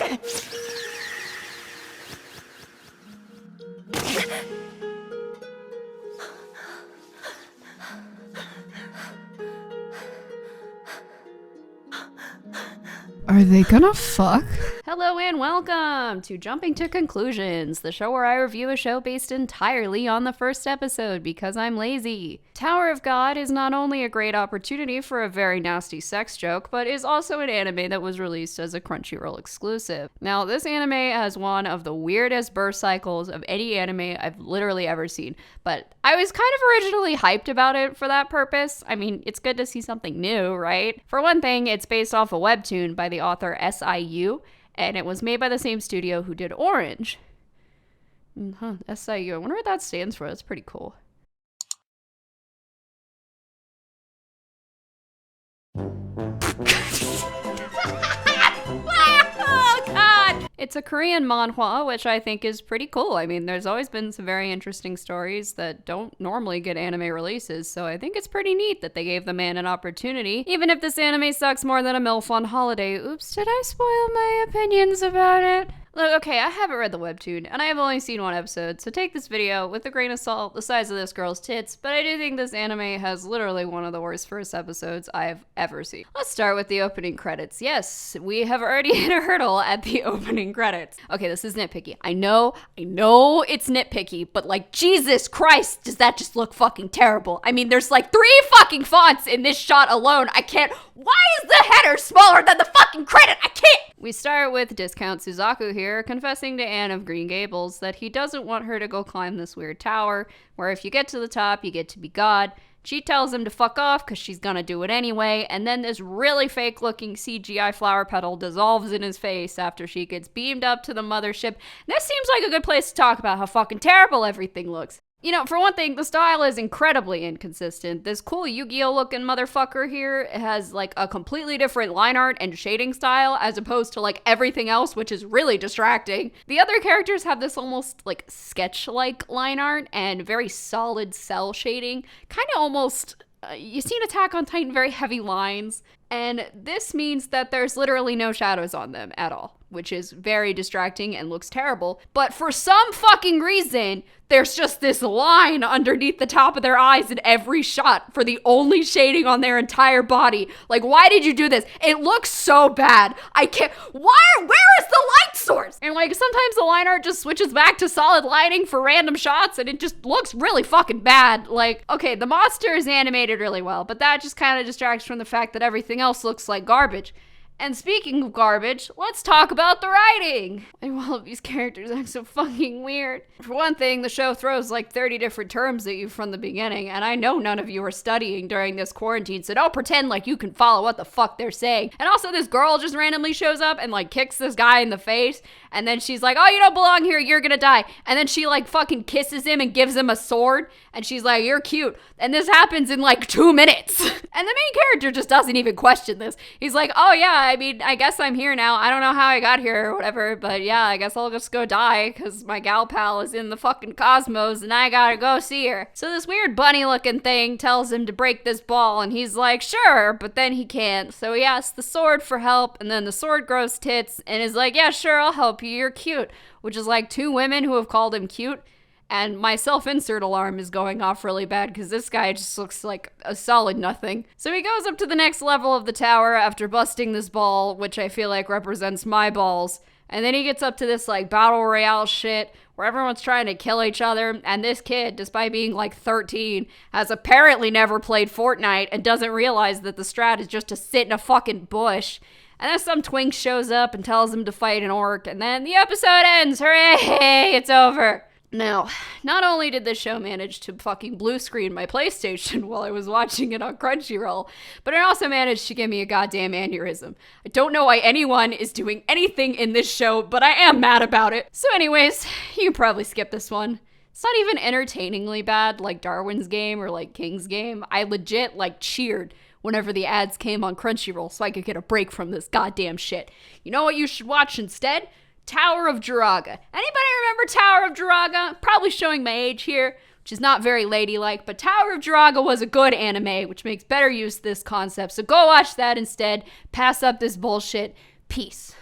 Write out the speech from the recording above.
Are they gonna fuck? Hello and welcome to Jumping to Conclusions, the show where I review a show based entirely on the first episode because I'm lazy. Tower of God is not only a great opportunity for a very nasty sex joke, but is also an anime that was released as a Crunchyroll exclusive. Now, this anime has one of the weirdest birth cycles of any anime I've literally ever seen, but I was kind of originally hyped about it for that purpose. I mean, it's good to see something new, right? For one thing, it's based off a webtoon by the author SIU, and it was made by the same studio who did Orange. SIU. I wonder what that stands for. That's pretty cool. Oh, God! It's a Korean manhwa, which I think is pretty cool. I mean, there's always been some very interesting stories that don't normally get anime releases, so I think it's pretty neat that they gave the man an opportunity, even if this anime sucks more than a MILF on holiday. Oops, did I spoil my opinions about it? Look, okay, I haven't read the webtoon, and I have only seen one episode, so take this video with a grain of salt the size of this girl's tits, but I do think this anime has literally one of the worst first episodes I've ever seen. Let's start with the opening credits. Yes, we have already hit a hurdle at the opening credits. Okay, this is nitpicky. I know it's nitpicky, but like, Jesus Christ, does that just look fucking terrible? I mean, there's like 3 fucking fonts in this shot alone. Why is the header smaller than the fucking credit? I can't! We start with Discount Suzaku here, confessing to Anne of Green Gables that he doesn't want her to go climb this weird tower, where if you get to the top, you get to be God. She tells him to fuck off because she's gonna do it anyway, and then this really fake-looking CGI flower petal dissolves in his face after she gets beamed up to the mothership. And this seems like a good place to talk about how fucking terrible everything looks. You know, for one thing, the style is incredibly inconsistent. This cool Yu-Gi-Oh looking motherfucker here has like a completely different line art and shading style as opposed to like everything else, which is really distracting. The other characters have this almost like sketch-like line art and very solid cell shading. Kind of almost, you see in Attack on Titan, very heavy lines. And this means that there's literally no shadows on them at all, which is very distracting and looks terrible. But for some fucking reason, there's just this line underneath the top of their eyes in every shot for the only shading on their entire body. Like, why did you do this? It looks so bad. Where is the light source? And like, sometimes the line art just switches back to solid lighting for random shots and it just looks really fucking bad. Like, okay, the monster is animated really well, but that just kind of distracts from the fact that everything else looks like garbage. And speaking of garbage, let's talk about the writing. And all of these characters act so fucking weird. For one thing, the show throws like 30 different terms at you from the beginning, and I know none of you are studying during this quarantine, so don't pretend like you can follow what the fuck they're saying. And also, this girl just randomly shows up and like kicks this guy in the face, and then she's like, oh, you don't belong here, you're gonna die. And then she like fucking kisses him and gives him a sword, and she's like, you're cute. And this happens in like 2 minutes. And the main character just doesn't even question this. He's like, oh yeah, I mean, I guess I'm here now. I don't know how I got here or whatever, but yeah, I guess I'll just go die because my gal pal is in the fucking cosmos and I gotta go see her. So this weird bunny looking thing tells him to break this ball and he's like, sure, but then he can't. So he asks the sword for help and then the sword grows tits and is like, yeah, sure, I'll help you. You're cute. Which is like 2 women who have called him cute. And my self-insert alarm is going off really bad because this guy just looks like a solid nothing. So he goes up to the next level of the tower after busting this ball, which I feel like represents my balls. And then he gets up to this like battle royale shit where everyone's trying to kill each other. And this kid, despite being like 13, has apparently never played Fortnite and doesn't realize that the strat is just to sit in a fucking bush. And then some twink shows up and tells him to fight an orc. And then the episode ends. Hooray! It's over. Now, not only did this show manage to fucking blue screen my PlayStation while I was watching it on Crunchyroll, but it also managed to give me a goddamn aneurysm. I don't know why anyone is doing anything in this show, but I am mad about it. So anyways, you can probably skip this one. It's not even entertainingly bad like Darwin's Game or like King's Game. I legit like cheered whenever the ads came on Crunchyroll so I could get a break from this goddamn shit. You know what you should watch instead? Tower of Jiraga. Anybody remember Tower of Jiraga? Probably showing my age here, which is not very ladylike, but Tower of Jiraga was a good anime, which makes better use of this concept. So go watch that instead. Pass up this bullshit. Peace.